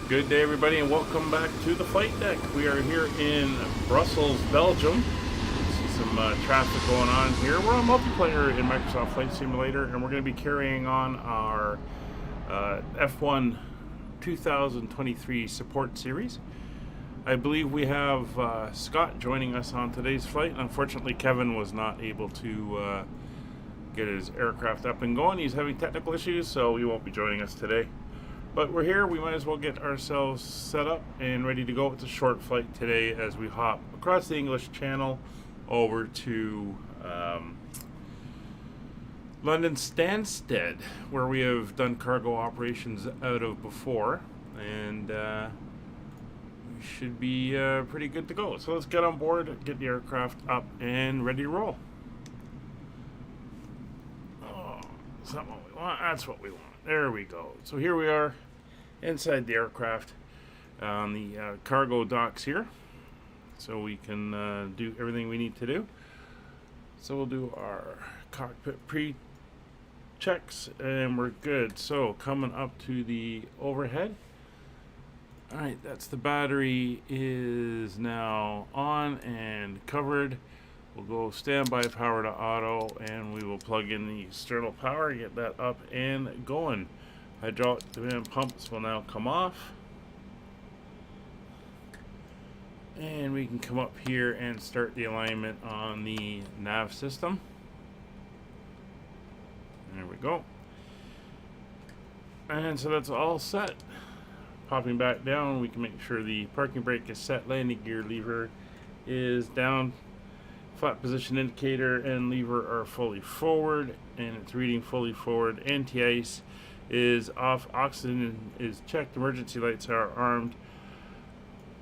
Good day, everybody, and welcome back to the flight deck. We are here in Brussels, Belgium. See some traffic going on here. We're on multiplayer in Microsoft Flight Simulator, and we're going to be carrying on our F1 2023 support series. I believe we have Scott joining us on today's flight. Unfortunately, Kevin was not able to get his aircraft up and going. He's having technical issues, so he won't be joining us today. But we're here, we might as well get ourselves set up and ready to go. It's a short flight today as we hop across the English Channel over to London Stansted, where we have done cargo operations out of before, and we should be pretty good to go. So let's get on board, get the aircraft up and ready to roll. Oh, is that what we want? That's what we want. There we go. So here we are inside the aircraft on the cargo docks here. So we can do everything we need to do. So we'll do our cockpit pre-checks and we're good. So coming up to the overhead. Alright, that's the battery is now on and covered. We'll go standby power to auto, and we will plug in the external power, get that up and going. Hydraulic demand pumps will now come off. And we can come up here and start the alignment on the nav system. There we go. And so that's all set. Popping back down, we can make sure the parking brake is set, landing gear lever is down. Flat position indicator and lever are fully forward, and it's reading fully forward. Anti-ice is off, oxygen is checked, emergency lights are armed,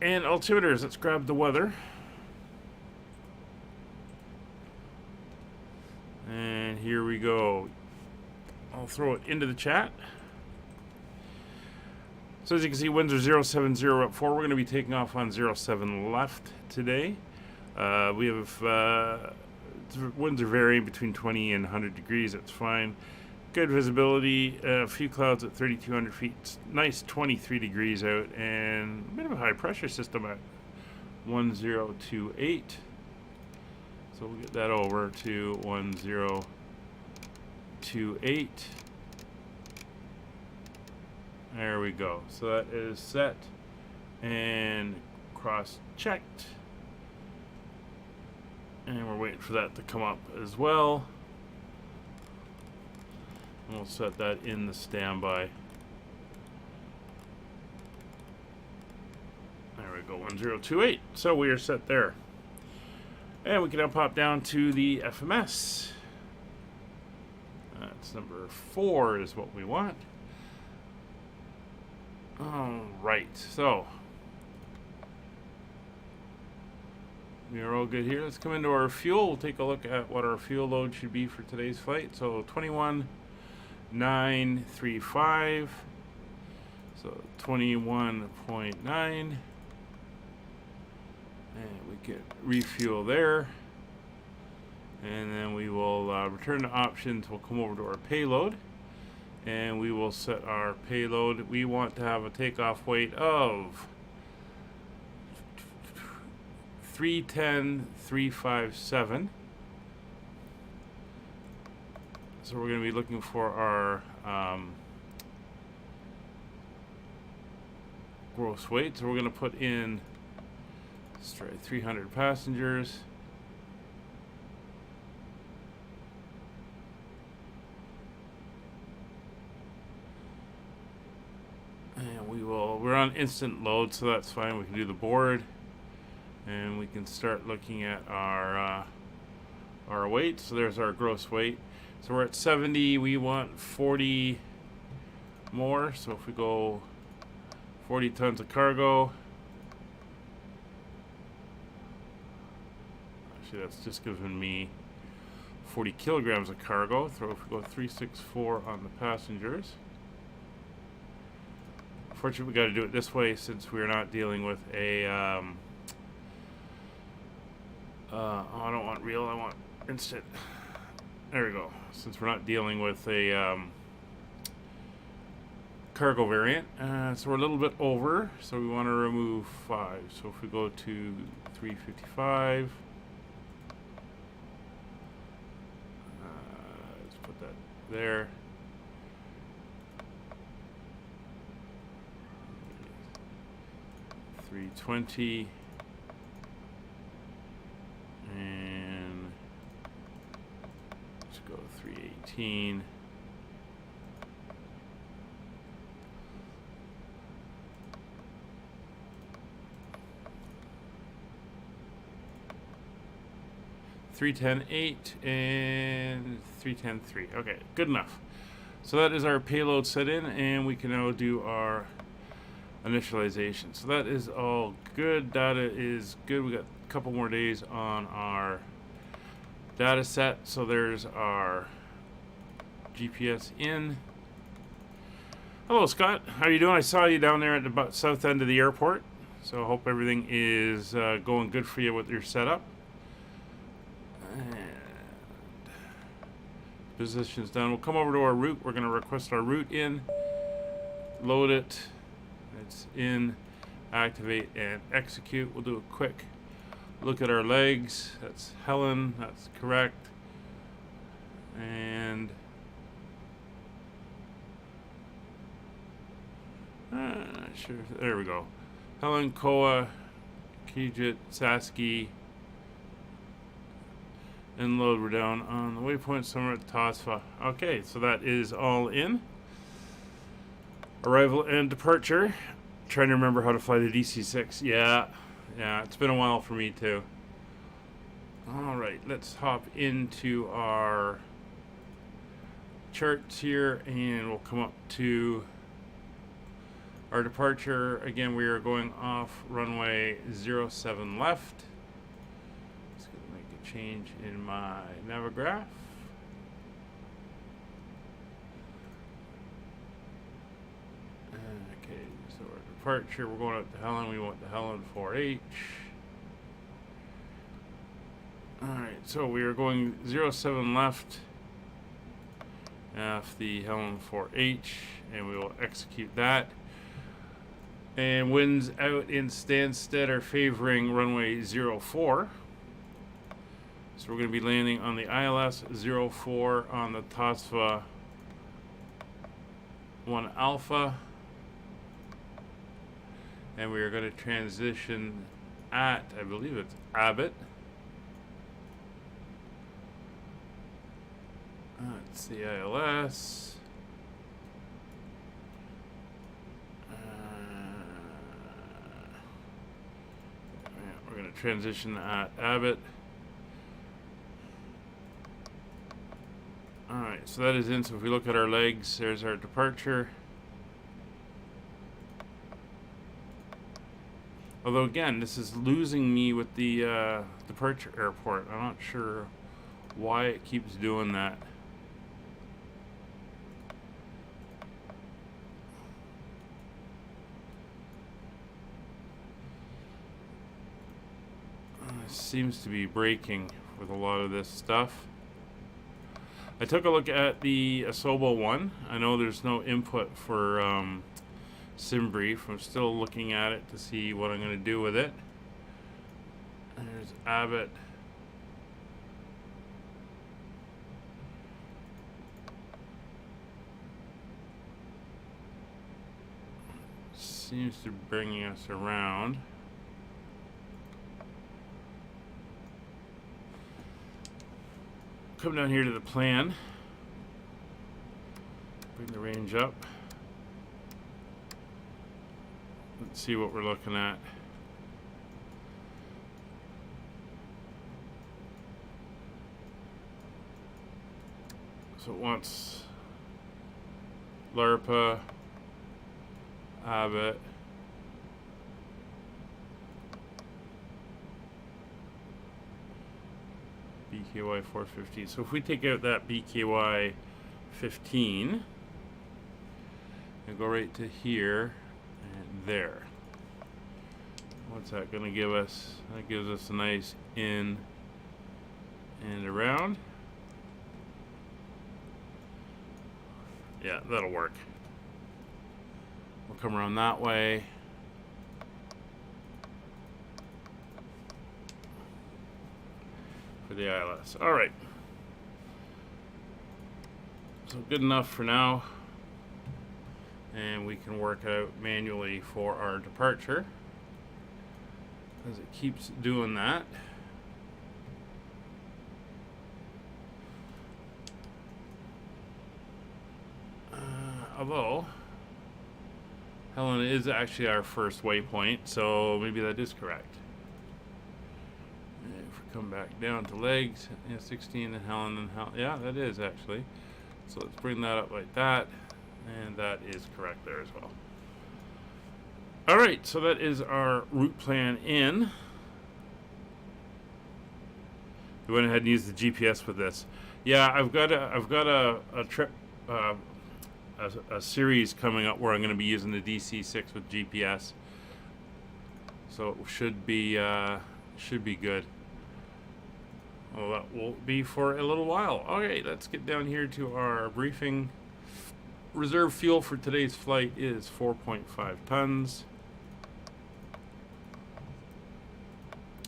and altimeters. Let's grab the weather. And here we go. I'll throw it into the chat. So as you can see, winds are 070 at 4. We're going to be taking off on 07 left today. We have winds are varying between 20 and 100 degrees. That's fine. Good visibility. A few clouds at 3,200 feet. It's nice 23 degrees out, and a bit of a high pressure system at 1028. So we'll get that over to 1028. There we go. So that is set and cross-checked. And we're waiting for that to come up as well. And we'll set that in the standby. There we go, 1028. So we are set there. And we can now pop down to the FMS. That's number 4 is what we want. All right, so we are all good here. Let's come into our fuel. We'll take a look at what our fuel load should be for today's flight. So 21,935. So 21.9. And we can refuel there. And then we will return to options. We'll come over to our payload. And we will set our payload. We want to have a takeoff weight of 310,357. So we're going to be looking for our gross weight. So we're going to put in, let's try 300 passengers. And we're on instant load, so that's fine. We can do the board. And we can start looking at our weight. So there's our gross weight. So we're at 70. We want 40 more. So if we go 40 tons of cargo. Actually, that's just giving me 40 kilograms of cargo. So if we go 364 on the passengers. Unfortunately, we got to do it this way since we're not dealing with a I don't want real, I want instant. There we go. Since we're not dealing with a cargo variant. So we're a little bit over, so we want to remove 5. So if we go to 355, let's put that there. $320, and let's go $318. $310.8 and $310.3. Okay, good enough. So that is our payload set in, and we can now do our initialization. So that is all good. Data is good. We got a couple more days on our data set. So there's our GPS in. Hello, Scott. How are you doing? I saw you down there at the south end of the airport. So I hope everything is going good for you with your setup. And position's done. We'll come over to our route. We're going to request our route in, load it. It's in, activate, and execute. We'll do a quick look at our legs. That's Helen. That's correct. And sure. There we go. Helen, Koa, Kijit, Saski. And load, we're down on the waypoint somewhere at Tasfa. Okay, so that is all in. Arrival and departure. Trying to remember how to fly the DC-6. Yeah, it's been a while for me too. Alright, let's hop into our charts here, and we'll come up to our departure. Again, we are going off runway 07 left. Change in my Navigraph. Okay, so our departure, we're going up to Helen. We want the Helen 4H. Alright, so we are going 07 left off the Helen 4H, and we will execute that. And winds out in Stansted are favoring runway 04. So we're going to be landing on the ILS 04 on the TASFA 1 Alpha. And we are going to transition at, I believe it's Abbott. That's the ILS. We're going to transition at Abbott. Alright, so that is in. So if we look at our legs, there's our departure. Although again, this is losing me with the departure airport. I'm not sure why it keeps doing that. It seems to be breaking with a lot of this stuff. I took a look at the Asobo one. I know there's no input for SimBrief. I'm still looking at it to see what I'm going to do with it. There's Abbott. Seems to be bringing us around. Come down here to the plan. Bring the range up. Let's see what we're looking at. So it wants LARPA, Abbott, BKY 415. So if we take out that BKY 15 and go right to here and there, what's that going to give us? That gives us a nice in and around. Yeah, that'll work. We'll come around that way. For the ILS. All right. So good enough for now. And we can work out manually for our departure, as it keeps doing that. Although Helen is actually our first waypoint, so maybe that is correct. And if we come back down to legs, yeah, 16 and Helen and Helen, yeah, that is actually. So let's bring that up like that, and that is correct there as well. All right, so that is our route plan in. We went ahead and used the GPS with this. Yeah, I've got a trip. A series coming up where I'm going to be using the DC6 with GPS, so it should be good. Well, that will be for a little while. Okay, let's get down here to our briefing. Reserve fuel for today's flight is 4.5 tons.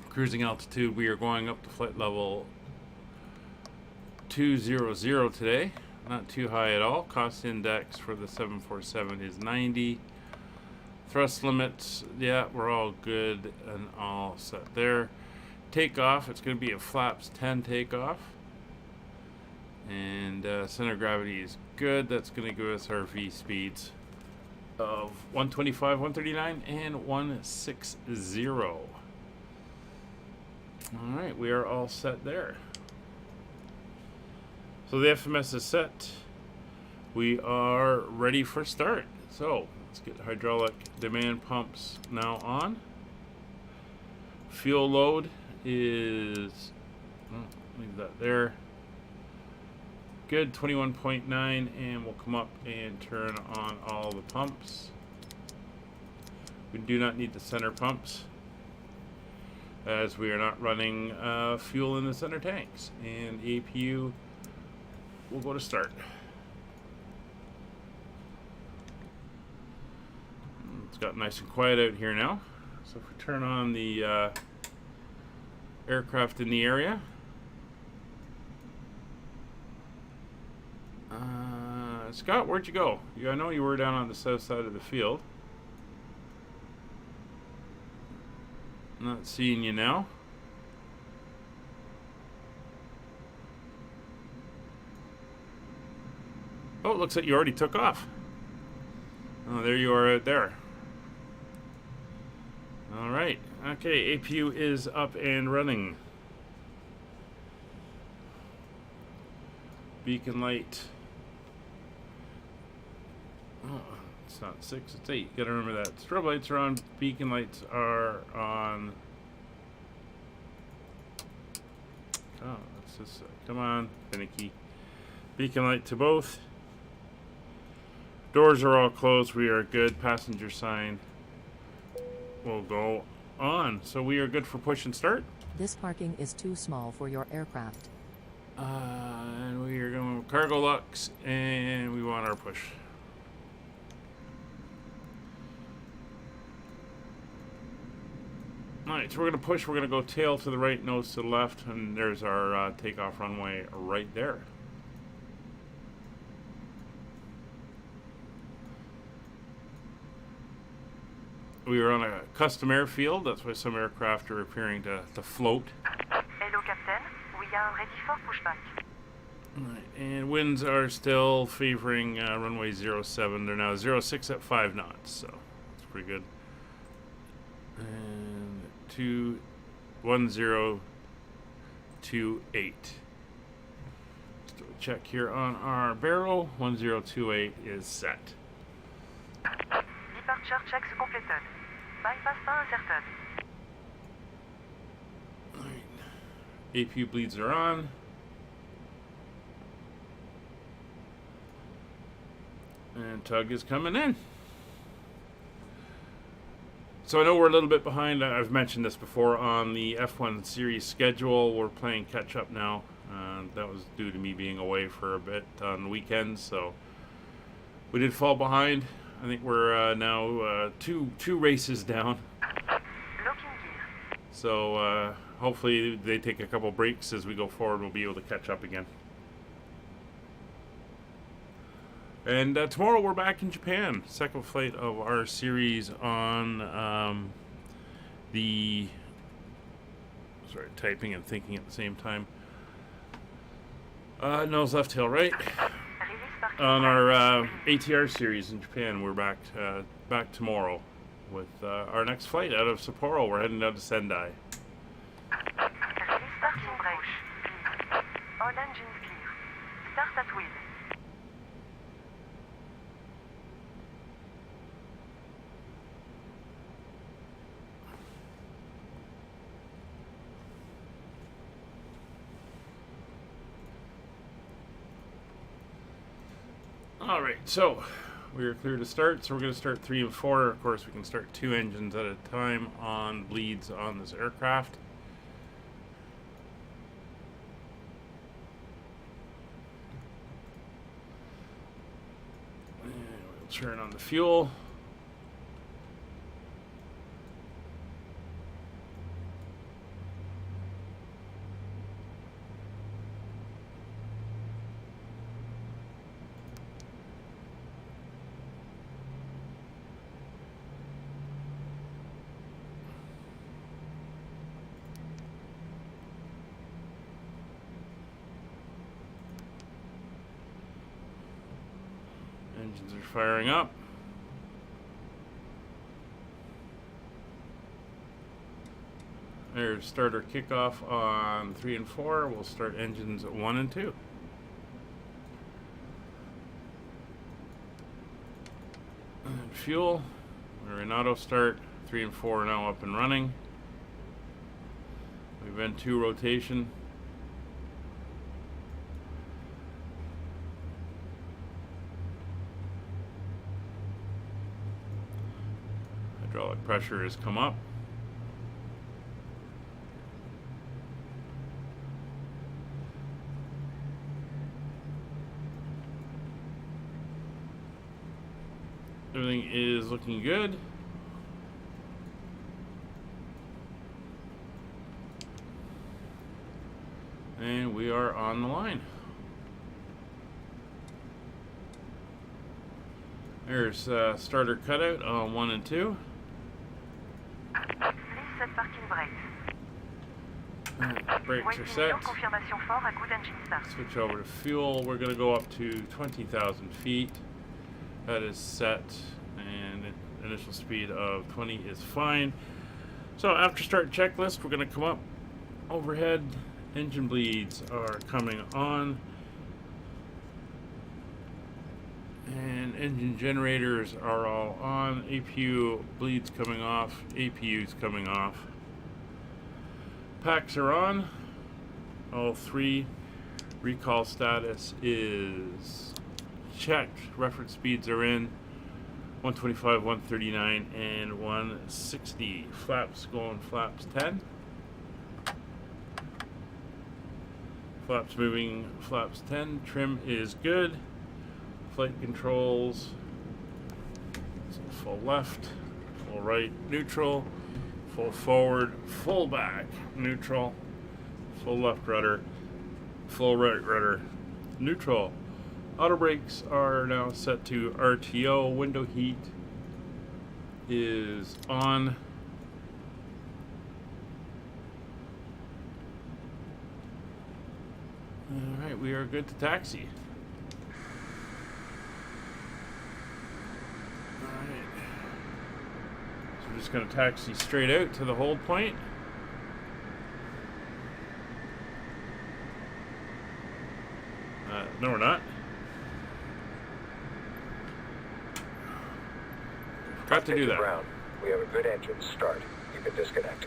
Cruising altitude, we are going up to flight level 200 today. Not too high at all. Cost index for the 747 is 90. Thrust limits, yeah, we're all good and all set there. Takeoff, it's going to be a flaps 10 takeoff. And center of gravity is good. That's going to give us our V speeds of 125, 139, and 160. All right, we are all set there. So the FMS is set. We are ready for start. So let's get hydraulic demand pumps now on. Fuel load is, leave that there. Good, 21.9, and we'll come up and turn on all the pumps. We do not need the center pumps, as we are not running fuel in the center tanks. And APU will go to start. It's got nice and quiet out here now. So if we turn on the aircraft in the area. Scott, where'd you go? I know you were down on the south side of the field. Not seeing you now. Oh, it looks like you already took off. Oh, there you are out there. All right. Okay, APU is up and running. Beacon light. Oh, it's not 6, it's 8. You gotta remember that. Strobe lights are on. Beacon lights are on. Oh, that's just. Come on, finicky. Beacon light to both. Doors are all closed. We are good. Passenger sign will go on. So we are good for push and start. This parking is too small for your aircraft. And we are going with cargo locks, and we want our push. Alright, so we're going to push. We're going to go tail to the right, nose to the left, and there's our takeoff runway right there. We are on a custom airfield. That's why some aircraft are appearing to float. Hello, Captain. We are ready for pushback. Right, and winds are still favoring runway 07. They're now 06 at 5 knots, so that's pretty good. And 1028. Let's do a check here on our barrel. 1028 is set. Departure checks completed. Bypass pas incertain. Alright. APU bleeds are on. And tug is coming in. So I know we're a little bit behind. I've mentioned this before on the F1 series schedule. We're playing catch up now. That was due to me being away for a bit on weekends. So we did fall behind. I think we're now two races down. Locking gear. So hopefully they take a couple breaks as we go forward. We'll be able to catch up again. And tomorrow we're back in Japan. Second flight of our series on typing and thinking at the same time. Nose left, tail right. Release parking On brake. our ATR series in Japan, we're back tomorrow with our next flight out of Sapporo. We're heading down to Sendai. Release parking brake. All engines clear. Start at wheel. All right, so we are clear to start. So we're going to start 3 and 4. Of course, we can start 2 engines at a time on bleeds on this aircraft. And we'll turn on the fuel. Engines are firing up. There's starter kickoff on 3 and 4. We'll start engines at 1 and 2. And fuel. We're in auto start. 3 and 4 are now up and running. We've been 2 rotation. Hydraulic pressure has come up. Everything is looking good. And we are on the line. There's starter cutout on 1 and 2. Please set parking brakes. Brakes are Waiting set. your confirmation for a good engine start. Switch over to fuel. We're going to go up to 20,000 feet. That is set, and initial speed of 20 is fine. So after start checklist, we're going to come up overhead. Engine bleeds are coming on, and engine generators are all on. APU bleeds coming off, APU's coming off. Packs are on, all 3. Recall status is checked. Reference speeds are in, 125, 139, and 160. Flaps going flaps 10. Flaps moving flaps 10. Trim is good. Flight controls. So full left, full right, neutral, full forward, full back, neutral, full left rudder, full right rudder, neutral. Auto brakes are now set to RTO. Window heat is on. Alright, we are good to taxi. Alright. So we're just going to taxi straight out to the hold point. No, we're not. Forgot to do that. Brown, we have a good engine start. You can disconnect.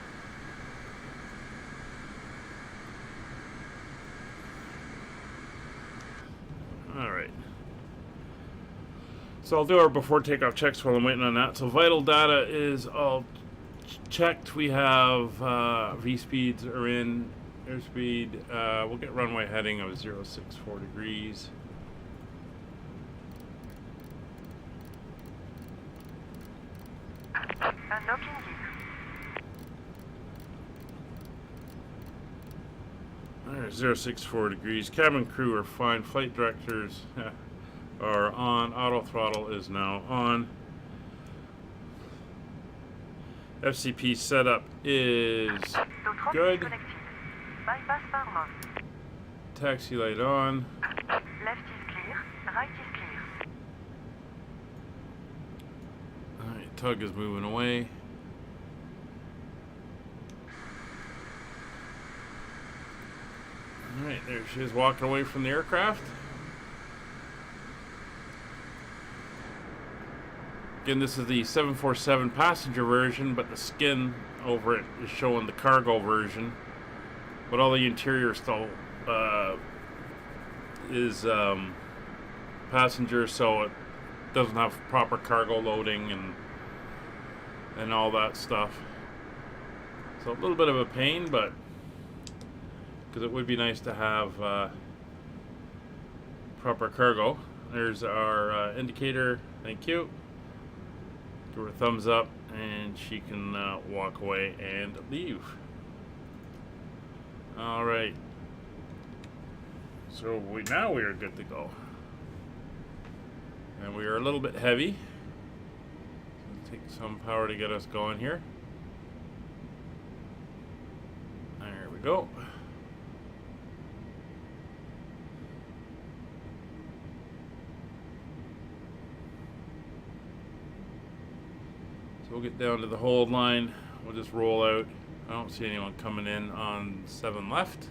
Alright. So I'll do our before takeoff checks while I'm waiting on that. So vital data is all checked. We have V speeds are in. Airspeed, we'll get runway heading of 064 degrees. Unlock in gear. Alright, 064 degrees. Cabin crew are fine. Flight directors are on. Auto throttle is now on. FCP setup is D'autres good. disconnected. Bypass Parma. Taxi light on. Left is clear. Right is clear. Alright, tug is moving away. Alright, there she is walking away from the aircraft. Again, this is the 747 passenger version, but the skin over it is showing the cargo version. But all the interior still is passenger, so it doesn't have proper cargo loading and all that stuff. So a little bit of a pain, but because it would be nice to have proper cargo. There's our indicator. Thank you. Give her a thumbs up, and she can walk away and leave. All right. So now we are good to go. And we are a little bit heavy. So take some power to get us going here. There we go. We'll get down to the hold line. We'll just roll out. I don't see anyone coming in on 7 left.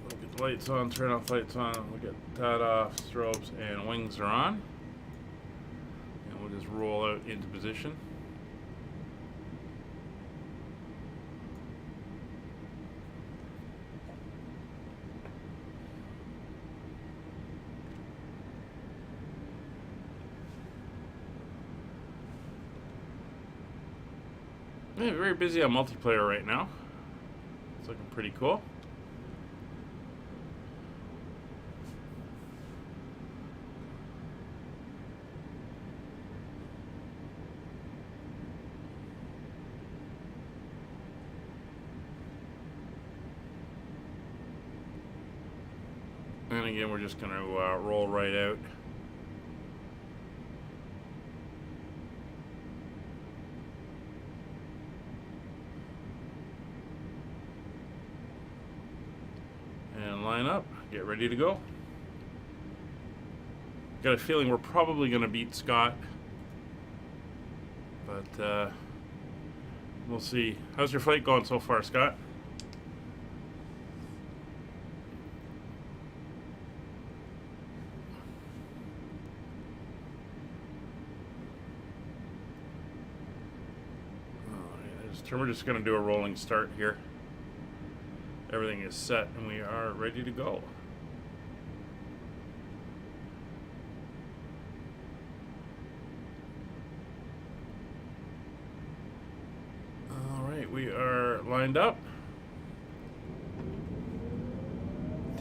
We'll get the lights on, turn off lights on. We'll get that off, strobes and wings are on. And we'll just roll out into position. Yeah, very busy on multiplayer right now. It's looking pretty cool. And again, we're just going to roll right out. Line up, get ready to go. Got a feeling we're probably going to beat Scott, but we'll see. How's your flight going so far, Scott? We're just going to do a rolling start here. Everything is set and we are ready to go. Alright, we are lined up.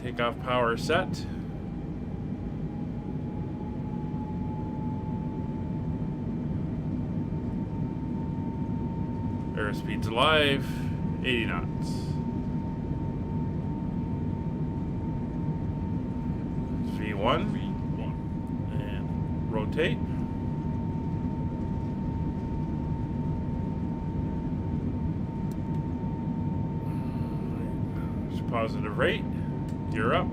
Takeoff power set. Airspeed's live, 80 knots. V1 and rotate. There's positive rate. Gear up.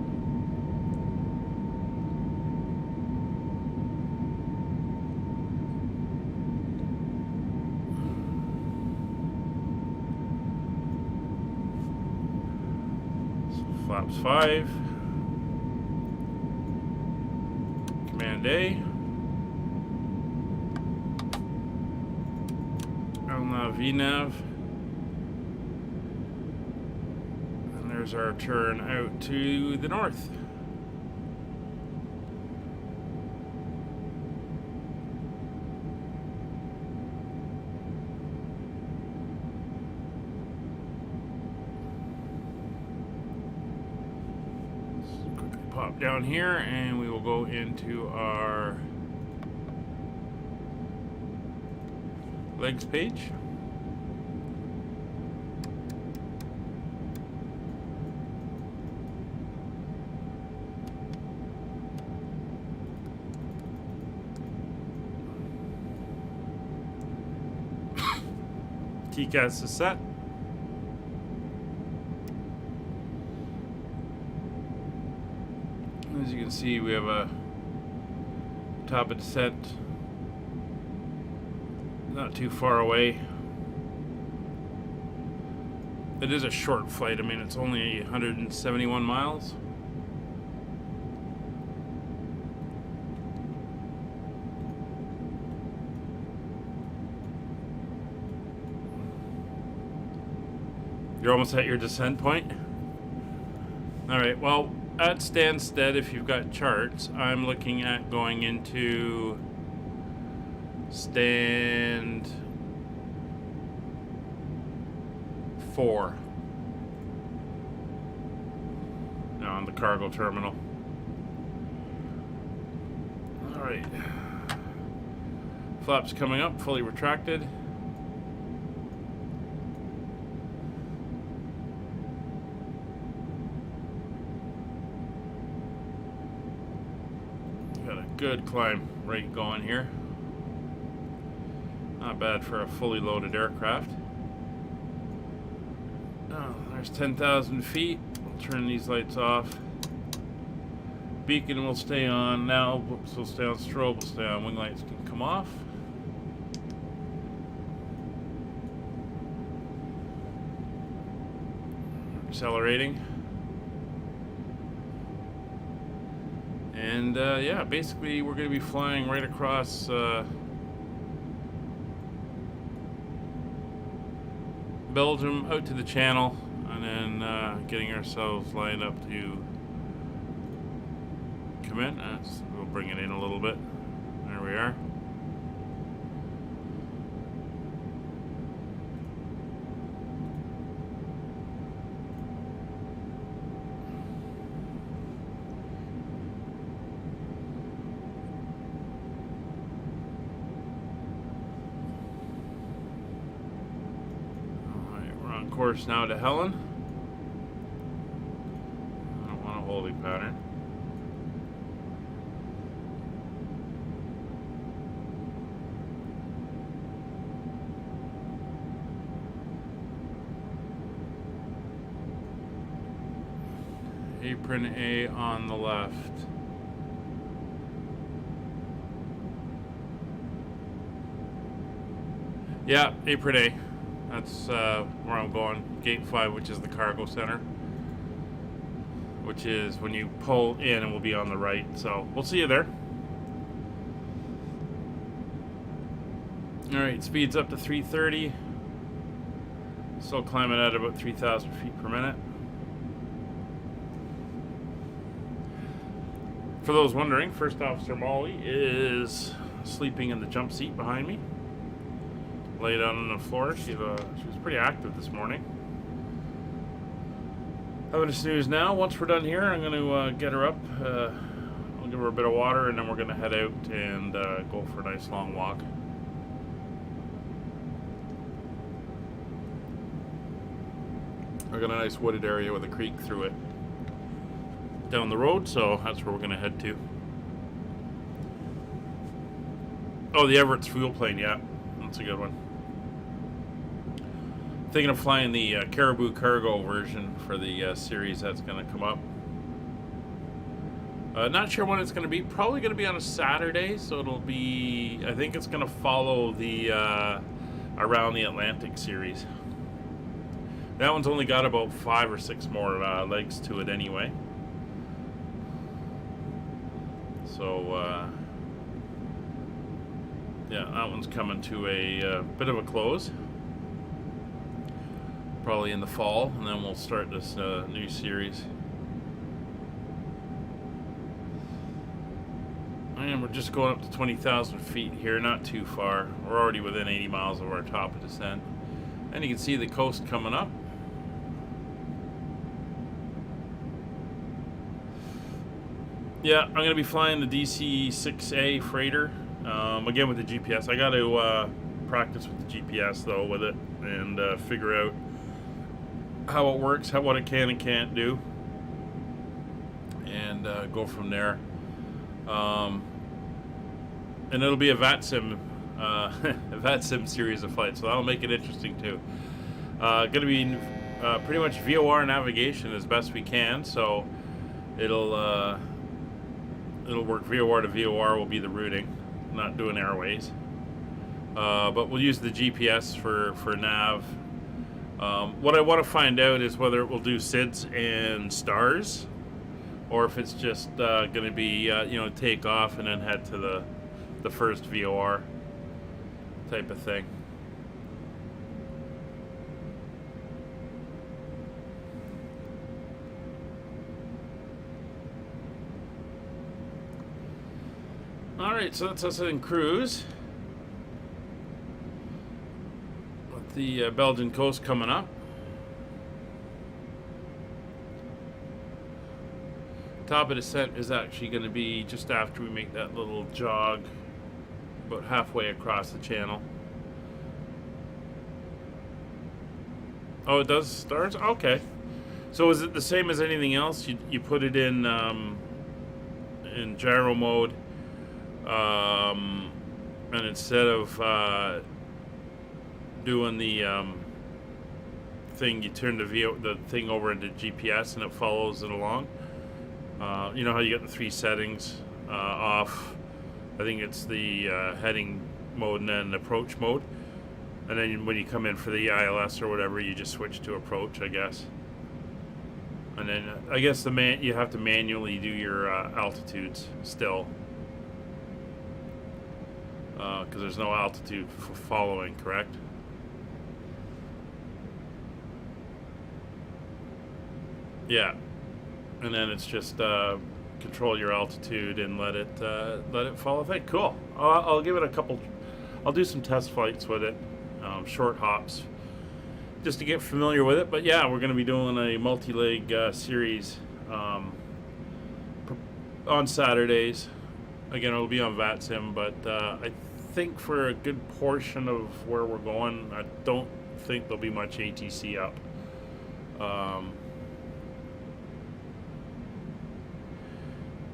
So flaps 5. Command A. LNAV VNAV. And there's our turn out to the north. pop down here and we will go into our legs page. TCAS is set. As you can see, we have a top of descent not too far away. It is a short flight. I mean, it's only 171 miles. You're almost at your descent point. Alright, well, at Stansted, if you've got charts, I'm looking at going into stand 4 now on the cargo terminal. Alright. Flaps coming up, fully retracted. Got a good climb rate going here. Not bad for a fully loaded aircraft. Oh, there's 10,000 feet. I'll turn these lights off. Beacon will stay on now. Whoops, will stay on. Strobe will stay on. Wing lights can come off. Accelerating. And yeah, basically we're going to be flying right across Belgium out to the channel, and then getting ourselves lined up to come in. We'll bring it in a little bit. There we are. Course now to Helen. I don't want a holding pattern. Apron A on the left. Yeah, apron A. That's where I'm going. Gate 5, which is the cargo center. Which is when you pull in and we'll be on the right. So we'll see you there. Alright, speed's up to 330. Still climbing at about 3,000 feet per minute. For those wondering, First Officer Molly is sleeping in the jump seat behind me. Laid out on the floor. She was pretty active this morning. Having a snooze now. Once we're done here, I'm going to get her up. I'll give her a bit of water, and then we're going to head out and go for a nice long walk. I got a nice wooded area with a creek through it down the road, so that's where we're going to head to. Oh, the Everett's fuel plane, yeah. That's a good one. Thinking of flying the Caribou Cargo version for the series that's going to come up. Not sure when it's going to be. Probably going to be on a Saturday, so it'll be... I think it's going to follow the Around the Atlantic series. That one's only got about 5 or 6 more legs to it anyway. So, yeah, that one's coming to a bit of a close. Probably in the fall, and then we'll start this new series. And we're just going up to 20,000 feet here, not too far. We're already within 80 miles of our top of descent. And you can see the coast coming up. Yeah, I'm going to be flying the DC-6A freighter, again with the GPS. I got to practice with the GPS, though, with it, and figure out how it works, what it can and can't do, and go from there. And it'll be a VATSIM, a VATSIM series of flights, so that'll make it interesting, too. Going to be pretty much VOR navigation as best we can, so it'll work VOR to VOR will be the routing, not doing airways. But we'll use the GPS for nav. What I want to find out is whether it will do SIDS and stars, or if it's just going to be take off and then head to the first VOR type of thing. Alright, so that's us in cruise. With the Belgian coast coming up. Top of descent is actually going to be just after we make that little jog, about halfway across the channel. Oh, it does stars? Okay. So is it the same as anything else? You put it in gyro mode. And instead of doing the thing, you turn the thing over into GPS and it follows it along. You know how you get the 3 settings off. I think it's the heading mode and then approach mode. And then when you come in for the ILS or whatever, you just switch to approach, I guess. And then I guess you have to manually do your altitudes still. Because there's no altitude for following, correct? Yeah, and then it's just control your altitude and let it follow. Thing cool. I'll give it a couple. I'll do some test flights with it, short hops, just to get familiar with it. But yeah, we're going to be doing a multi-leg series on Saturdays. Again, it'll be on VATSIM, but I think for a good portion of where we're going, I don't think there'll be much ATC up.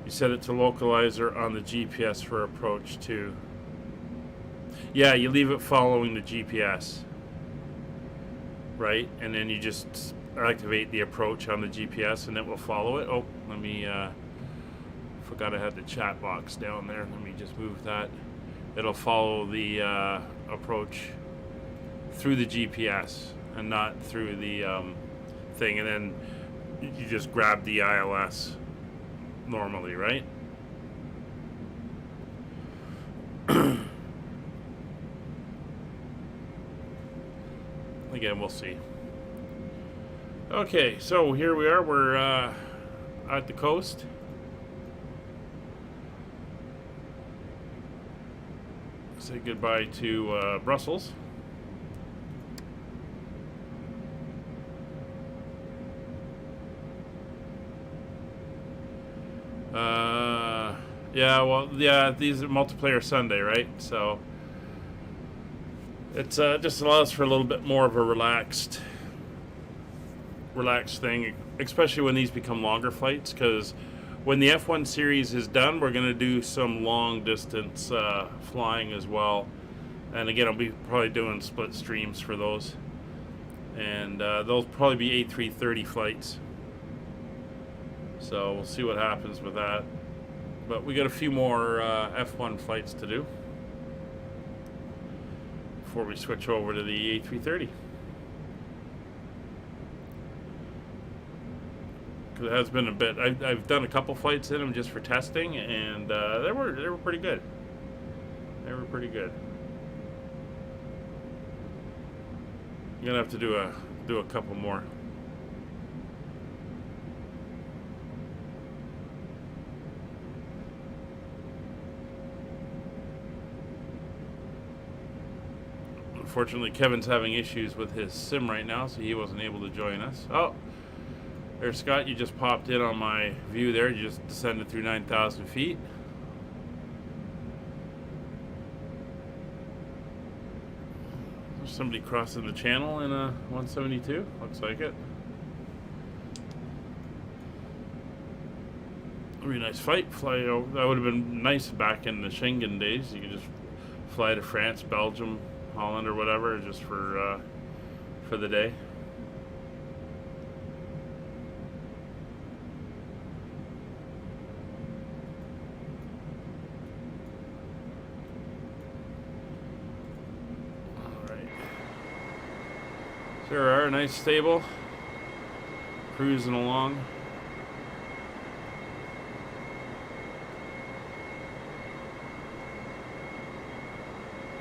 You set it to localizer on the GPS for approach too. Yeah, you leave it following the GPS, right? And then you just activate the approach on the GPS and it will follow it. Oh, let me, forgot I had the chat box down there. Let me just move that. It'll follow the approach through the GPS and not through the thing. And then you just grab the ILS normally, right? Again, we'll see. Okay, so here we are. We're at the coast. Say goodbye to Brussels. Yeah, well, yeah, these are multiplayer Sunday, right? So it's just allows for a little bit more of a relaxed thing, especially when these become longer flights, because when the F1 series is done, we're going to do some long distance flying as well. And again, I'll be probably doing split streams for those. And they'll probably be A330 flights. So we'll see what happens with that. But we got a few more F1 flights to do before we switch over to the A330. It has been a bit. I've done a couple flights in them just for testing, and they were pretty good. They were pretty good. I'm gonna have to do a couple more. Unfortunately, Kevin's having issues with his sim right now, so he wasn't able to join us. Oh. There, Scott, you just popped in on my view there. You just descended through 9,000 feet. There's somebody crossing the channel in a 172. Looks like it. Really nice fight. Fly over. That would have been nice back in the Schengen days. You could just fly to France, Belgium, Holland, or whatever, just for the day. There are nice stable, cruising along.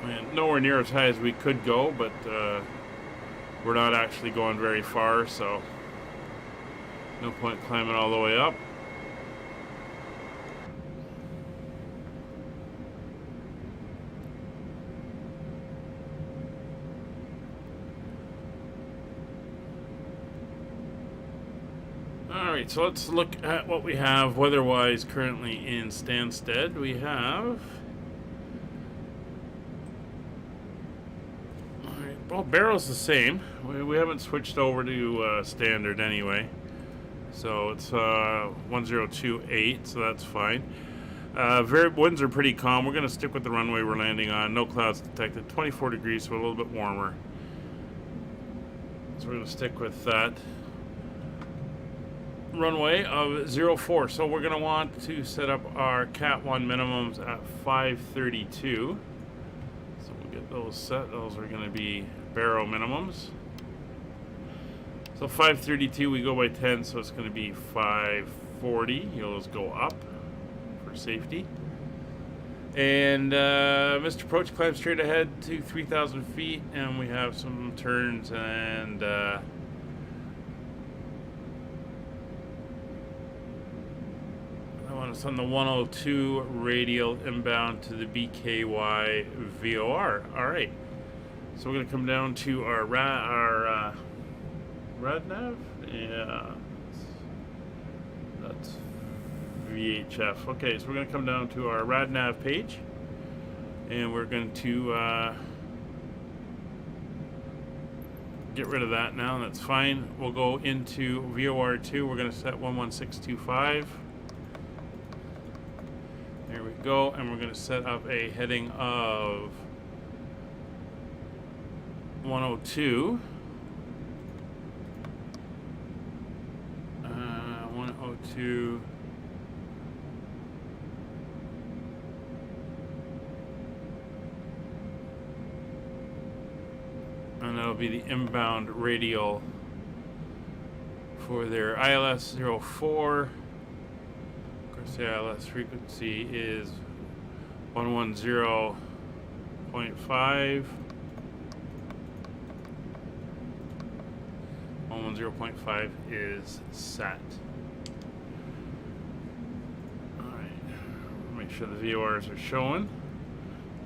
And nowhere near as high as we could go, but we're not actually going very far, so no point climbing all the way up. Alright, so let's look at what we have weather-wise currently in Stansted. We have... Alright, well, Barrow's the same. We haven't switched over to standard anyway. So it's 1028, so that's fine. Winds are pretty calm. We're going to stick with the runway we're landing on. No clouds detected. 24 degrees, so a little bit warmer. So we're going to stick with that runway of 04. So we're going to want to set up our Cat 1 minimums at 532. So we'll get those set. Those are going to be Barrow minimums. So 532, we go by 10, so it's going to be 540. You'll just go up for safety. And Mr. Approach climbs straight ahead to 3,000 feet, and we have some turns and it's on the 102 radial inbound to the BKY VOR. Alright. So we're going to come down to our RadNav? Yeah. That's VHF. Okay, so we're going to come down to our RadNav page. And we're going to get rid of that now. That's fine. We'll go into VOR2. We're going to set 11625. There we go, and we're going to set up a heading of 102. 102. And that'll be the inbound radial for their ILS 04. The ILS frequency is 110.5. 110.5 is set. Alright. Make sure the VORs are showing.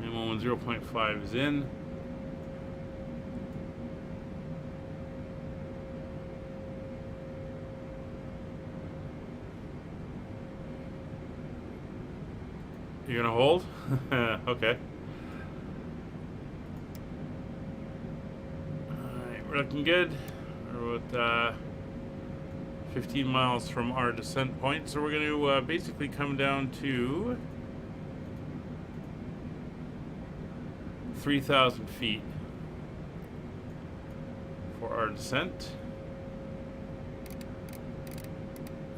And 110.5 is in. You're gonna hold? Okay. Alright, we're looking good. We're about 15 miles from our descent point, so we're gonna basically come down to 3,000 feet for our descent.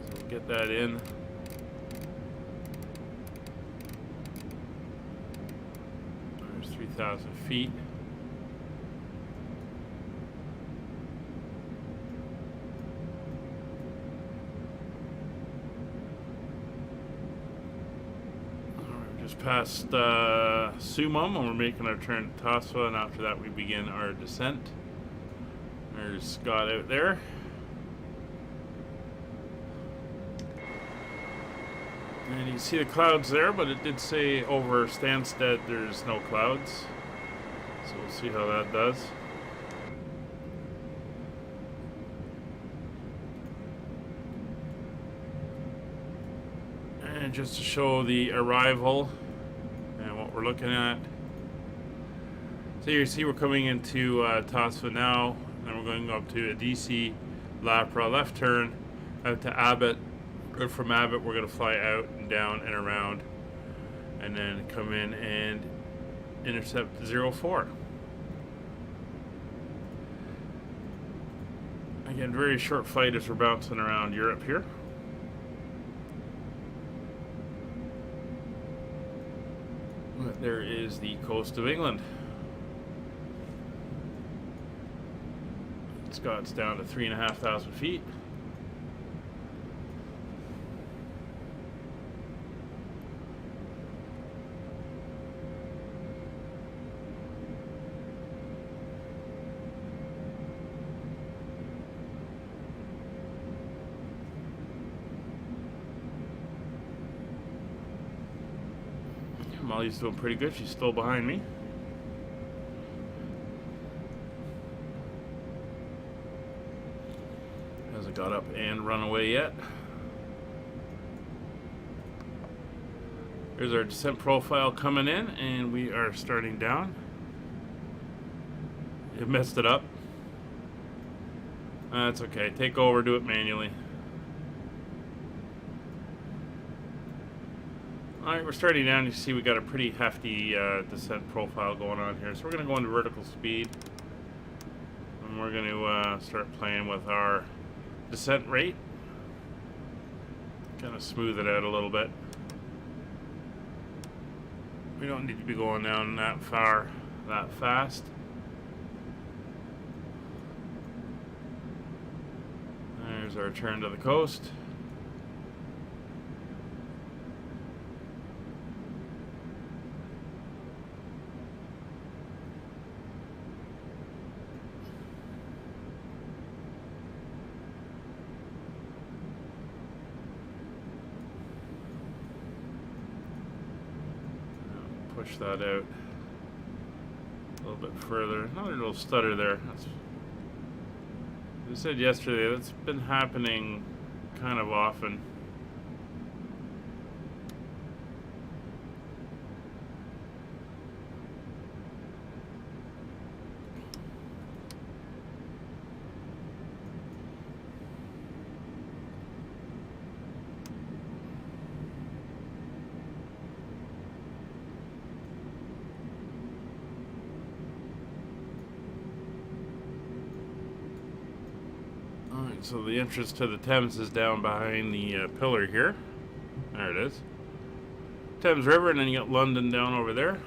So we'll get that in. There's 3,000 feet. Just past Sumum, and we're making our turn to Tasva, and after that we begin our descent. There's Scott out there. And you can see the clouds there, but it did say over Stansted there's no clouds. So we'll see how that does. And just to show the arrival and what we're looking at. So you see we're coming into Tasva now, and we're going up to a DC, Lapra, left turn, out to Abbott. Or from Abbott we're going to fly out and down and around, and then come in and intercept 04. Again, very short flight as we're bouncing around Europe here. But there is the coast of England. Scott's down to 3,500 feet. Molly's doing pretty good. She's still behind me. Hasn't got up and run away yet. Here's our descent profile coming in, and we are starting down. You messed it up. That's okay. Take over, do it manually. Alright, we're starting down. You see we got a pretty hefty descent profile going on here. So we're going to go into vertical speed. And we're going to start playing with our descent rate. Kind of smooth it out a little bit. We don't need to be going down that far, that fast. There's our turn to the coast. Push that out a little bit further. Another little stutter there. That's, as I said yesterday, that's been happening kind of often. So the entrance to the Thames is down behind the pillar here. There it is. Thames River, and then you got London down over there.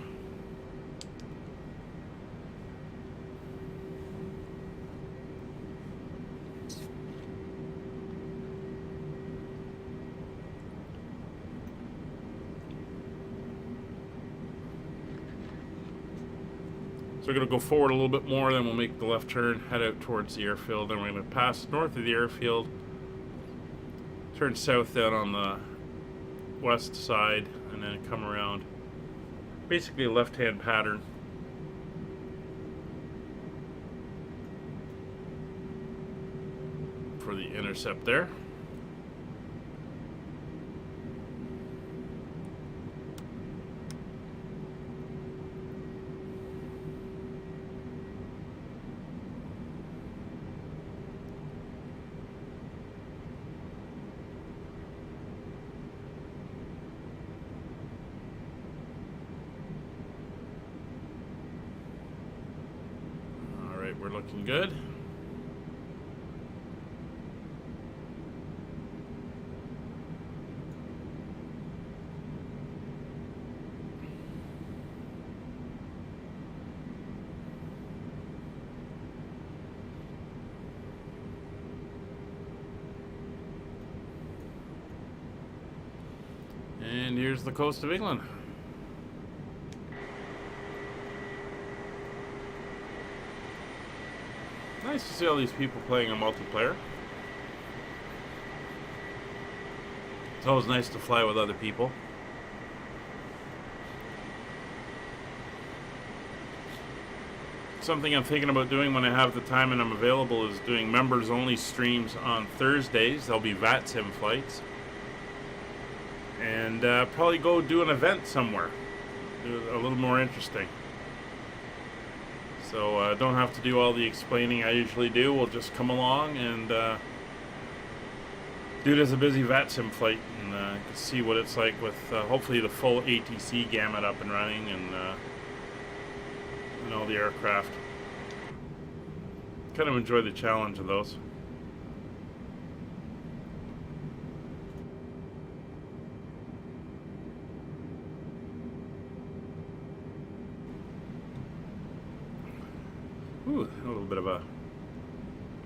So we're going to go forward a little bit more, then we'll make the left turn, head out towards the airfield, then we're going to pass north of the airfield, turn south down on the west side, and then come around. Basically a left-hand pattern. For the intercept there. We're looking good. And here's the coast of England. Nice to see all these people playing a multiplayer. It's always nice to fly with other people. Something I'm thinking about doing when I have the time and I'm available is doing members only streams on Thursdays. There'll be VATSIM flights. and probably go do an event somewhere. Do it a little more interesting. So don't have to do all the explaining I usually do. We'll just come along and do it as a busy VATSIM flight and see what it's like with hopefully the full ATC gamut up and running and all the aircraft. Kind of enjoy the challenge of those. Ooh, a little bit of a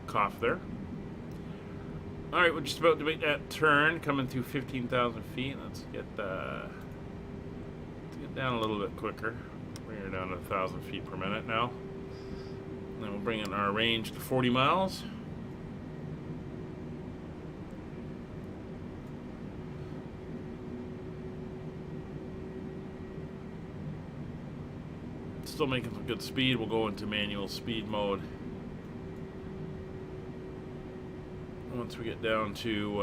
cough there. Alright, we're just about to make that turn, coming through 15,000 feet. Let's get down a little bit quicker. Bring her down to 1,000 feet per minute now. And then we'll bring in our range to 40 miles. Still making some good speed. We'll go into manual speed mode. Once we get down to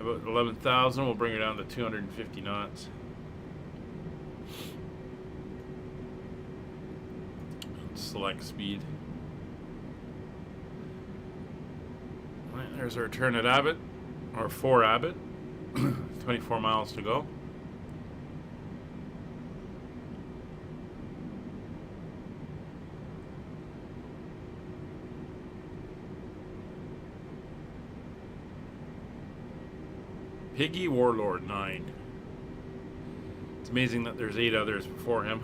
about 11,000, we'll bring her down to 250 knots. Select speed. All right, there's our turn at Abbott, or for Abbott. 24 miles to go. Piggy Warlord 9. It's amazing that there's 8 others before him.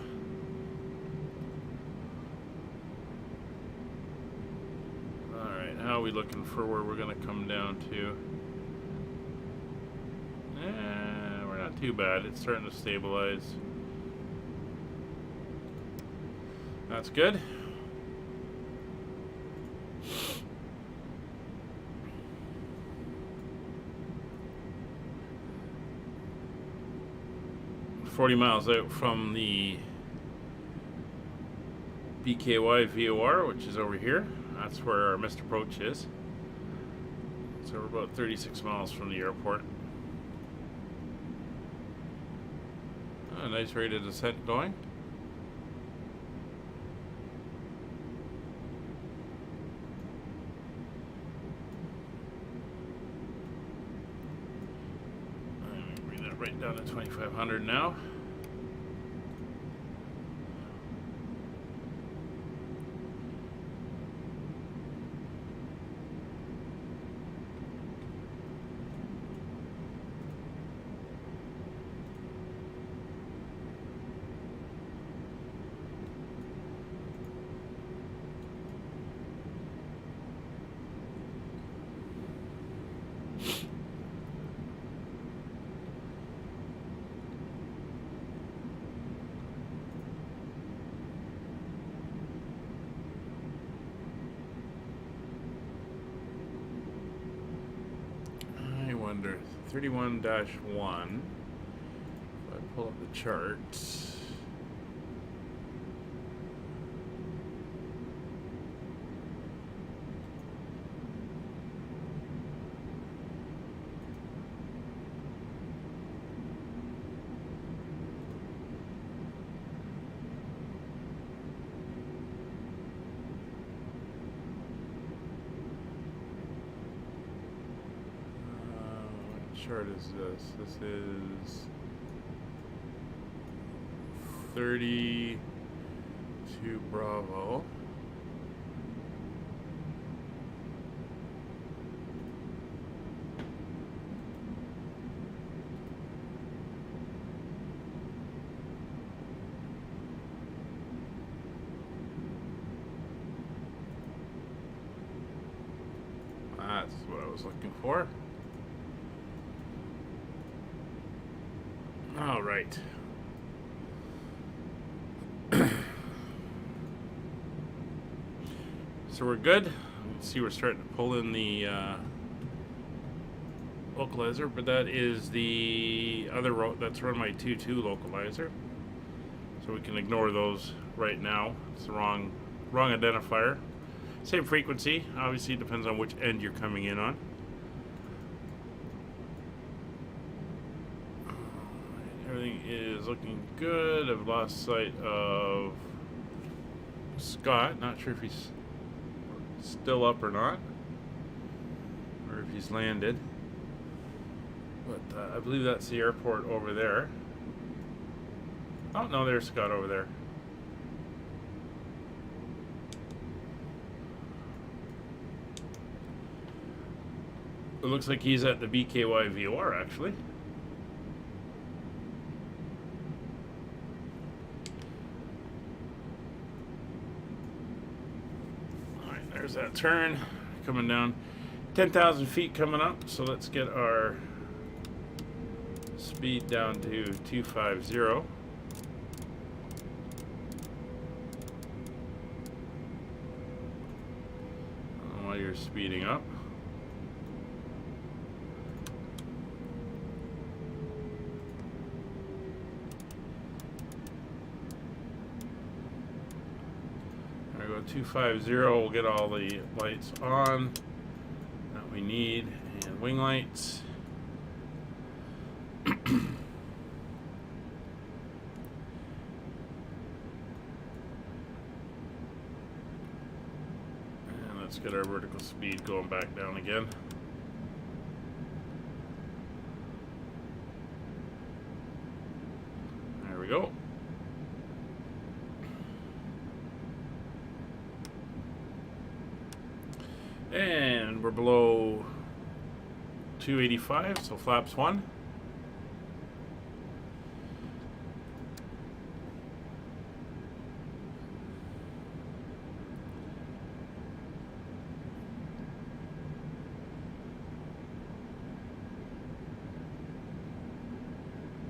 Alright, how are we looking for where we're going to come down to? We're not too bad. It's starting to stabilize. That's good. $40 miles out from the BKY VOR, which is over here. That's where our missed approach is. So we're about 36 miles from the airport. A nice rate of descent going. Bring that right down to 2,500 now. Under 31-1, if I pull up the charts. Chart is this? This is 32 Bravo. That's what I was looking for. All right. So we're good. Let's see, we're starting to pull in the localizer, but that is the other that's run my 2.2 localizer. So we can ignore those right now. It's the wrong identifier. Same frequency. Obviously, it depends on which end you're coming in on. is looking good. I've lost sight of Scott. Not sure if he's still up or not, or if he's landed. But I believe that's the airport over there. Oh, no, there's Scott over there. It looks like he's at the BKY VOR, actually. Alright, there's that turn coming down. 10,000 feet coming up, so let's get our speed down to 250. While you're speeding up. There we go, 250. We'll get all the lights on that we need, and wing lights. Let's get our vertical speed going back down again. There we go. And we're below 285, so flaps 1.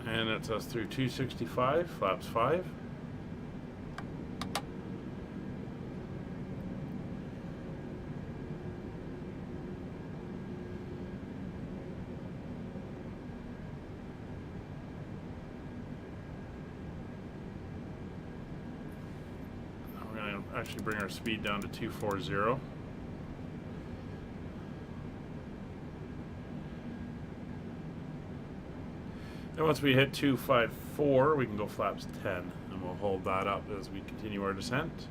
And that's us through 265, flaps 5. We're going to actually bring our speed down to 240. And once we hit 254, we can go flaps 10, and we'll hold that up as we continue our descent.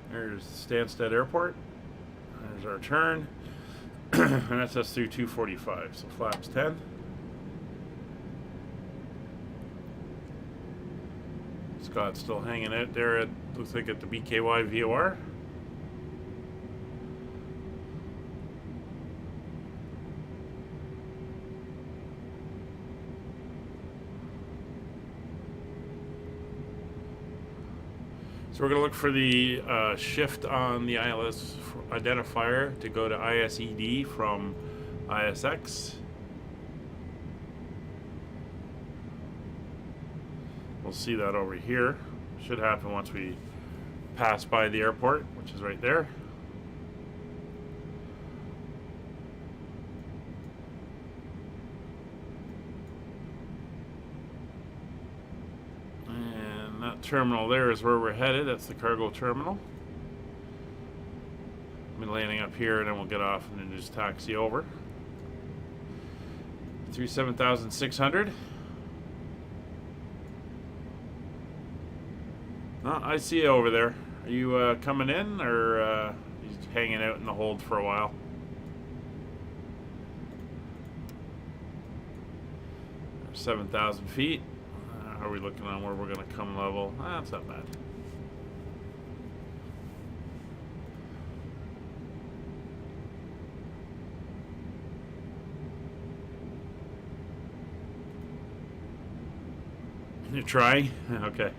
There's Stansted Airport. There's our turn. And that's us through 245, so flaps 10. Scott's still hanging out there at, looks like at the BKY VOR. So we're going to look for the shift on the ILS identifier to go to ISED from ISX. We'll see that over here. Should happen once we pass by the airport, which is right there. Terminal there is where we're headed. That's the cargo terminal. We'll be landing up here, and then we'll get off and then just taxi over through 7,600. No, I see you over there. Are you coming in, or you hanging out in the hold for a while? There's 7,000 feet. How are we looking on where we're going to come level? That's not bad. You're trying? Okay.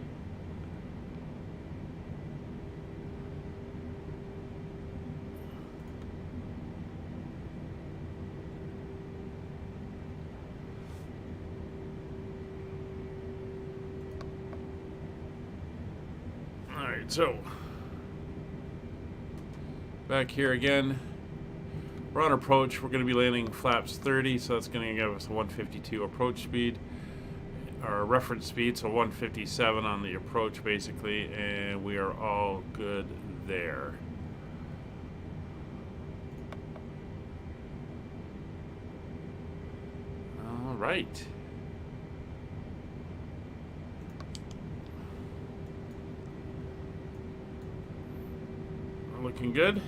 So, back here again, we're on approach. We're going to be landing flaps 30, so that's going to give us a 152 approach speed, our reference speed, so 157 on the approach basically, and we are all good there. All right. looking good.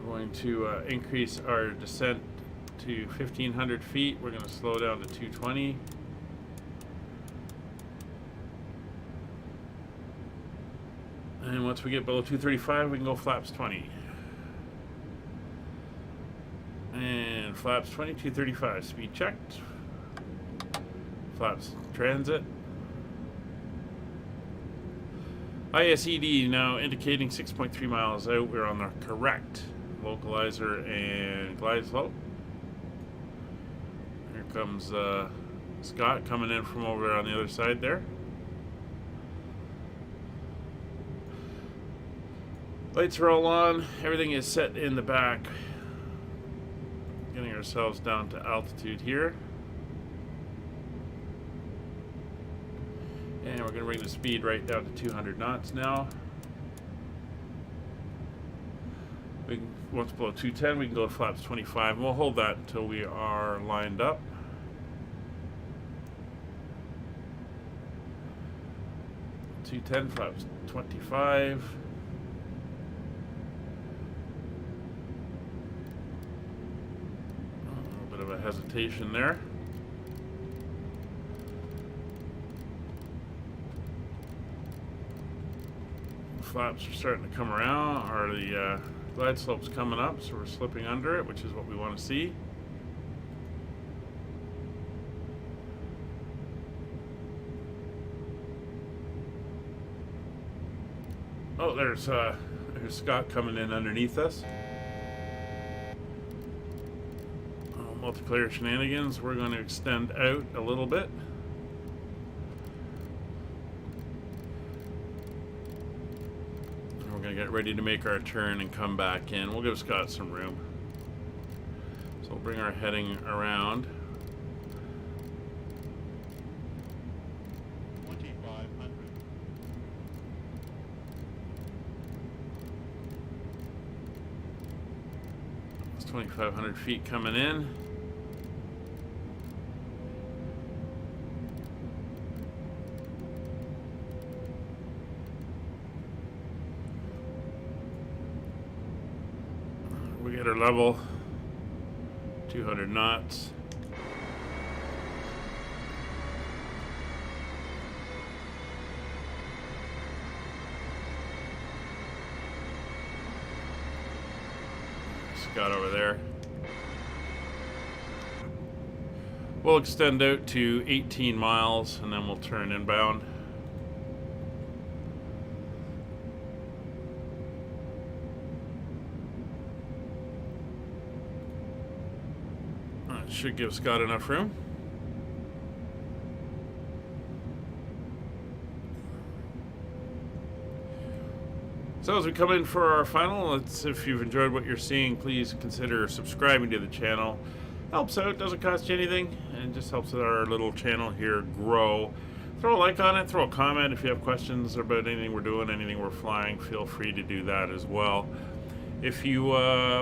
We're going to increase our descent to 1,500 feet. We're going to slow down to 220. And once we get below 235, we can go flaps 20. And flaps 20, 235. Speed checked. Flaps transit. ISED now indicating 6.3 miles out. We're on the correct localizer and glide slope. Here comes Scott coming in from over on the other side there. Lights are all on. Everything is set in the back. Getting ourselves down to altitude here. And we're going to bring the speed right down to 200 knots now. Once below 210, we can go to flaps 25. And we'll hold that until we are lined up. .210, flaps 25. A little bit of a hesitation there. Flaps are starting to come around, or the glide slope's coming up, so we're slipping under it, which is what we want to see. Oh, there's Scott coming in underneath us. Multiplayer shenanigans. We're going to extend out a little bit. We're going to get ready to make our turn and come back in. We'll give Scott some room. So we'll bring our heading around. 2,500. It's 2,500 feet coming in. We get our level, 200 knots. Scott over there. We'll extend out to 18 miles and then we'll turn inbound. Should give Scott enough room. So as we come in for our final, if you've enjoyed what you're seeing, please consider subscribing to the channel. Helps out, doesn't cost you anything, and just helps our little channel here grow. Throw a like on it, throw a comment. If you have questions about anything we're doing, anything we're flying, feel free to do that as well. If you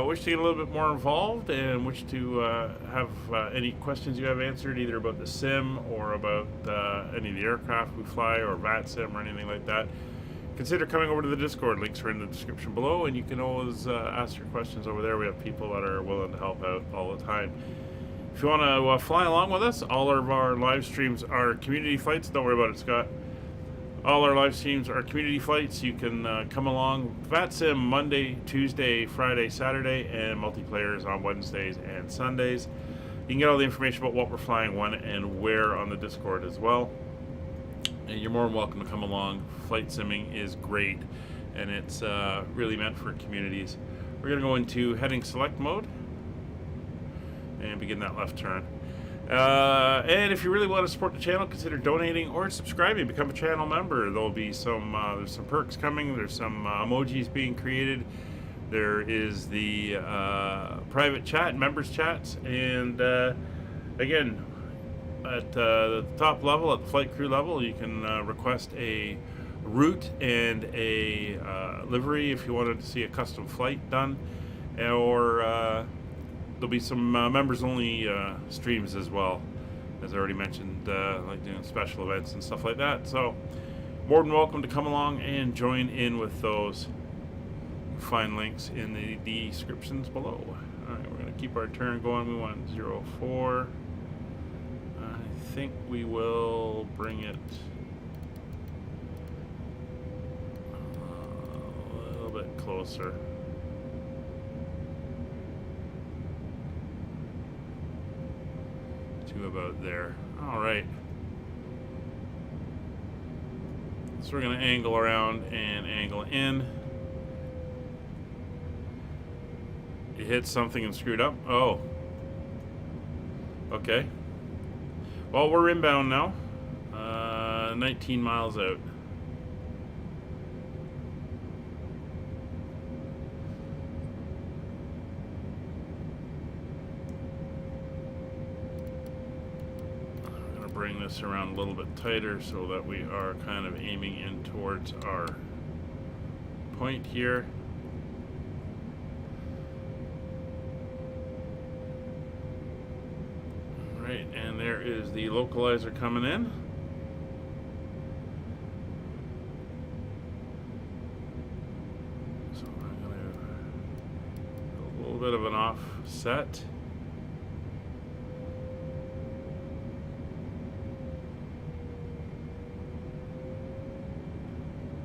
wish to get a little bit more involved and wish to have any questions you have answered, either about the sim or about any of the aircraft we fly or VAT sim or anything like that, consider coming over to the Discord. Links are in the description below, and you can always ask your questions over there. We have people that are willing to help out all the time. If you want to fly along with us, all of our live streams are community flights. Don't worry about it, Scott. All our live streams are community flights. You can come along. VAT Sim Monday, Tuesday, Friday, Saturday, and multiplayer is on Wednesdays and Sundays. You can get all the information about what we're flying, when, and where on the Discord as well. And you're more than welcome to come along. Flight simming is great, and it's really meant for communities. We're going to go into heading select mode and begin that left turn. And if you really want to support the channel, consider donating or subscribing. Become a channel member. There'll be some there's some perks coming. There's some emojis being created. There is the private chat, members chats, and again, at the top level, at the flight crew level, you can request a route and a livery if you wanted to see a custom flight done, or there'll be some members-only streams as well as I already mentioned, like doing special events and stuff like that. So more than welcome to come along and join in with those. Find links in the descriptions below. Alright, we're going to keep our turn going. We want 04. I think we will bring it a little bit closer. To about there. Alright. So we're going to angle around and angle in. You hit something and screwed up? Oh. Okay. Well, we're inbound now. 19 miles out. I'm going to bring this around a little bit tighter so that we are kind of aiming in towards our point here. Right, and there is the localizer coming in. So I'm going to do a little bit of an offset.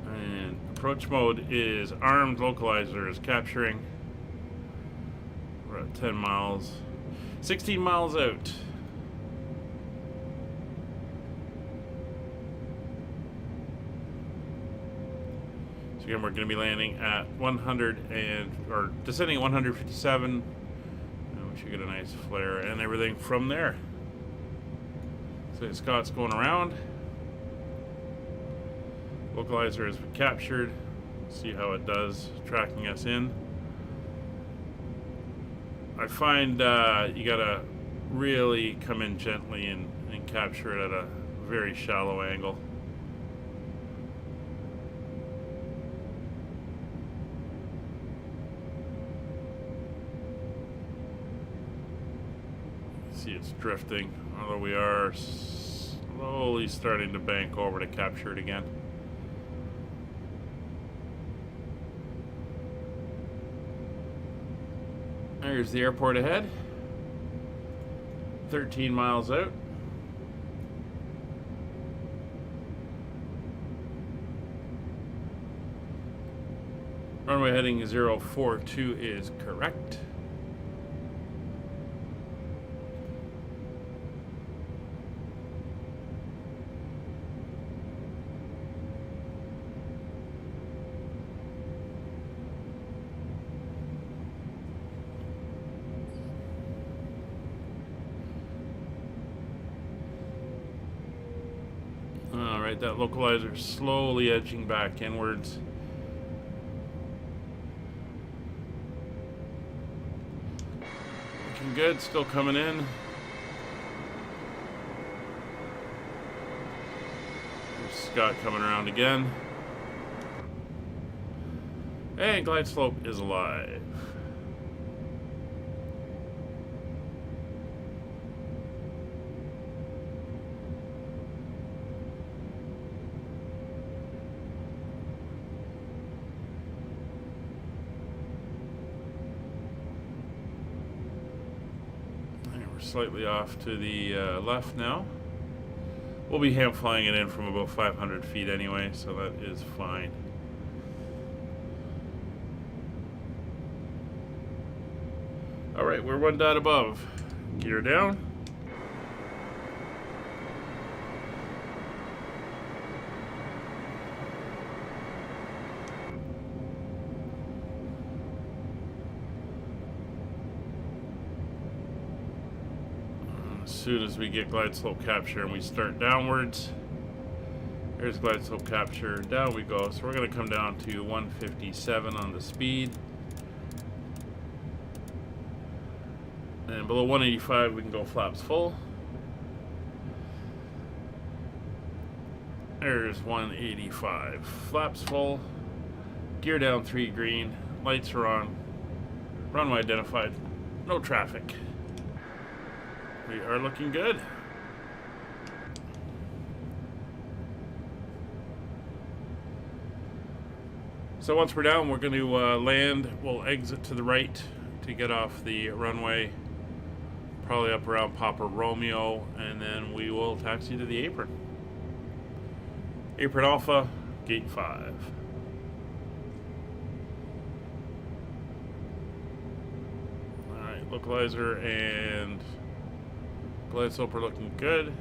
And approach mode is armed localizer is capturing. We're at 10 miles, 16 miles out. So again, we're going to be landing at 100 or descending at 157, and we should get a nice flare and everything from there. So Scott's going around. Localizer is captured. See how it does, tracking us in. I find you gotta really come in gently and capture it at a very shallow angle. See, it's drifting, although we are slowly starting to bank over to capture it again. There's the airport ahead. 13 miles out. Runway heading 042 is correct. Alright, that localizer is slowly edging back inwards. Looking good, still coming in. There's Scott coming around again. And glide slope is alive. Slightly off to the left now. We'll be hand flying it in from about 500 feet anyway, so that is fine. Alright, we're 1 dot above. Gear down. As soon as we get glide slope capture and we start downwards, there's glide slope capture, down we go. So we're going to come down to 157 on the speed. And below 185 we can go flaps full. There's 185. Flaps full. Gear down 3 green. Lights are on. Runway identified. No traffic. We are looking good. So once we're down, we're going to land. We'll exit to the right to get off the runway, probably up around Papa Romeo, and then we will taxi to the apron. Apron Alpha, Gate 5. Alright, localizer and glide slope are looking good.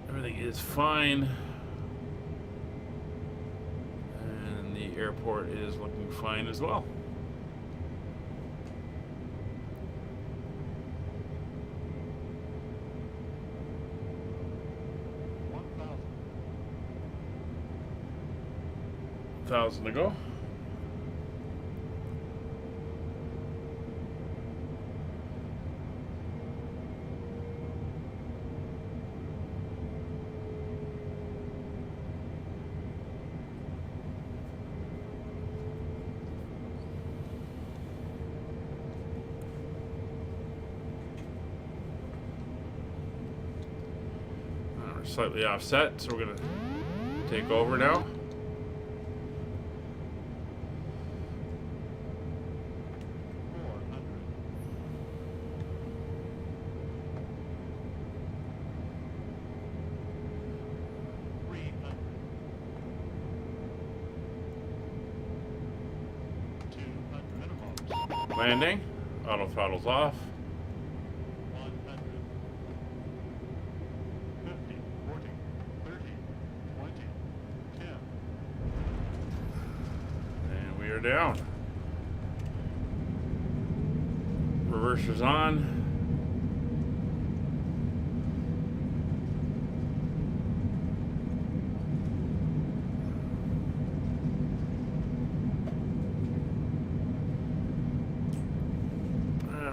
Everything is fine. And the airport is looking fine as well. $1,000 to go. We're slightly offset, so we're gonna take over now. Landing. Auto throttle's off. 100, 50, 40, 30, 20, 10. And we are down. Reverser's on.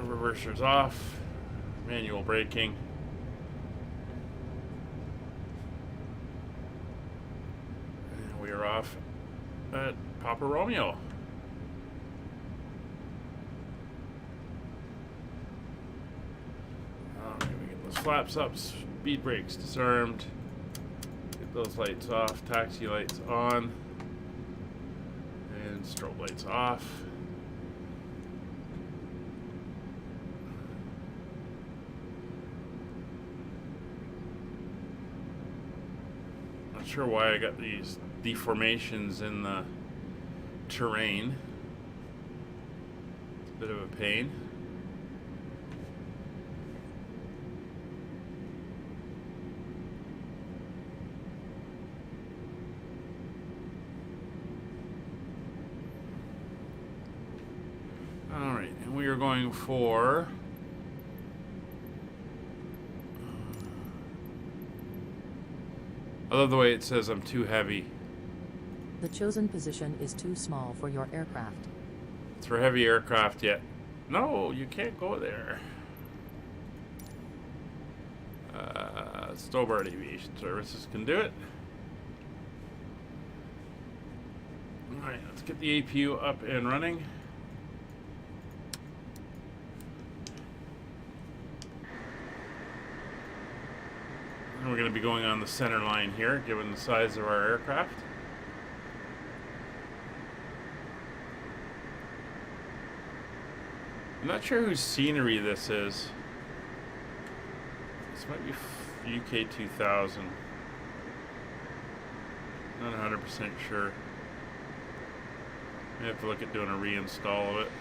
Reverser's off. Manual braking. And we are off at Papa Romeo. Alright, we get those flaps up, speed brakes disarmed. Get those lights off, taxi lights on, and strobe lights off. Not sure why I got these deformations in the terrain. It's a bit of a pain. All right, and we are going for I love the way it says I'm too heavy. The chosen position is too small for your aircraft. It's for heavy aircraft yet. No, you can't go there. Stobart Aviation Services can do it. Alright, let's get the APU up and running. And we're going to be going on the center line here, given the size of our aircraft. I'm not sure whose scenery this is. This might be UK 2000. Not 100% sure. May have to look at doing a reinstall of it.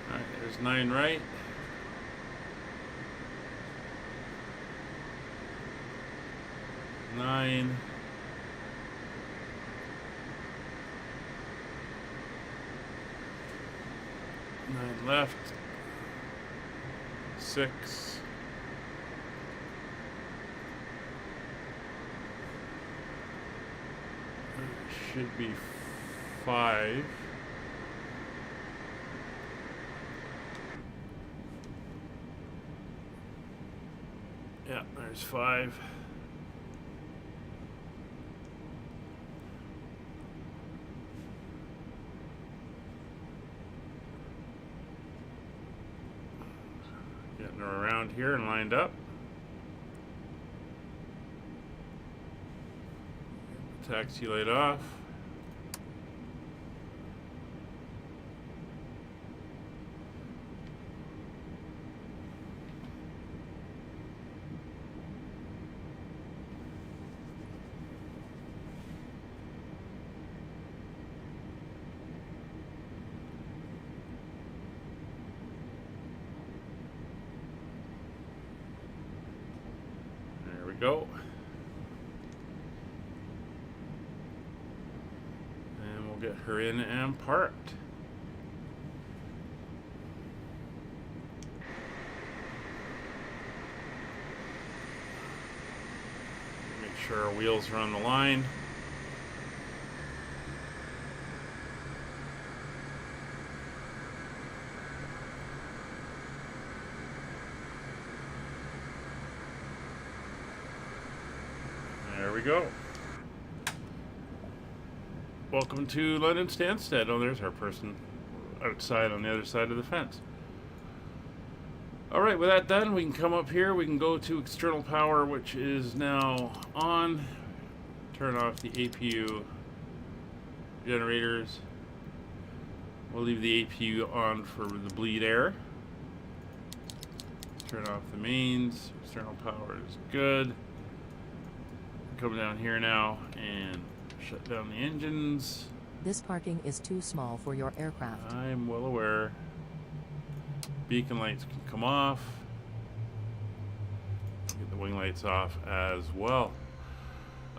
Alright, there's 9 right. Nine. Nine left. 6. Should be 5. Yeah, there's 5. Getting her around here and lined up. Taxi light off. There we go. And we'll get her in and parked. Make sure our wheels are on the line. There we go. Welcome to London Stansted. Oh, there's our person outside on the other side of the fence. Alright, with that done, we can come up here. We can go to external power, which is now on. Turn off the APU generators. We'll leave the APU on for the bleed air. Turn off the mains. External power is good. Come down here now and shut down the engines. This parking is too small for your aircraft. I'm well aware. Beacon lights can come off. Get the wing lights off as well.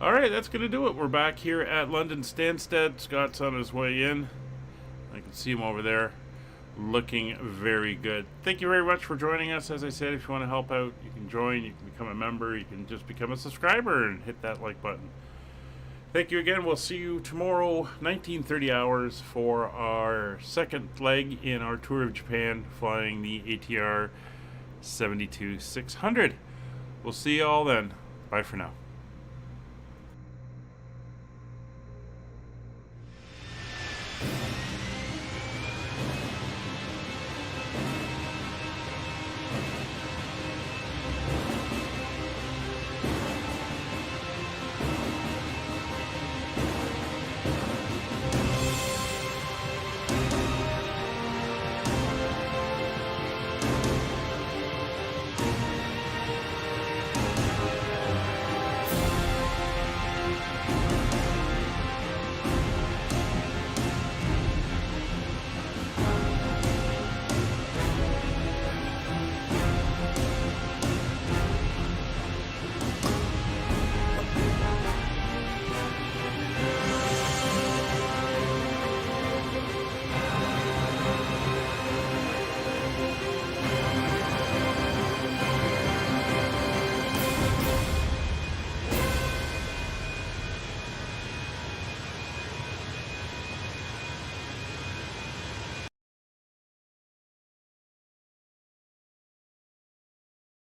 Alright, that's going to do it. We're back here at London Stansted. Scott's on his way in. I can see him over there. Looking very good. Thank you very much for joining us. As I said, if you want to help out, you can join. You can become a member. You can just become a subscriber and hit that like button. Thank you again. We'll see you tomorrow, 19:30 hours, for our second leg in our tour of Japan, flying the ATR 72-600. We'll see you all then. Bye for now.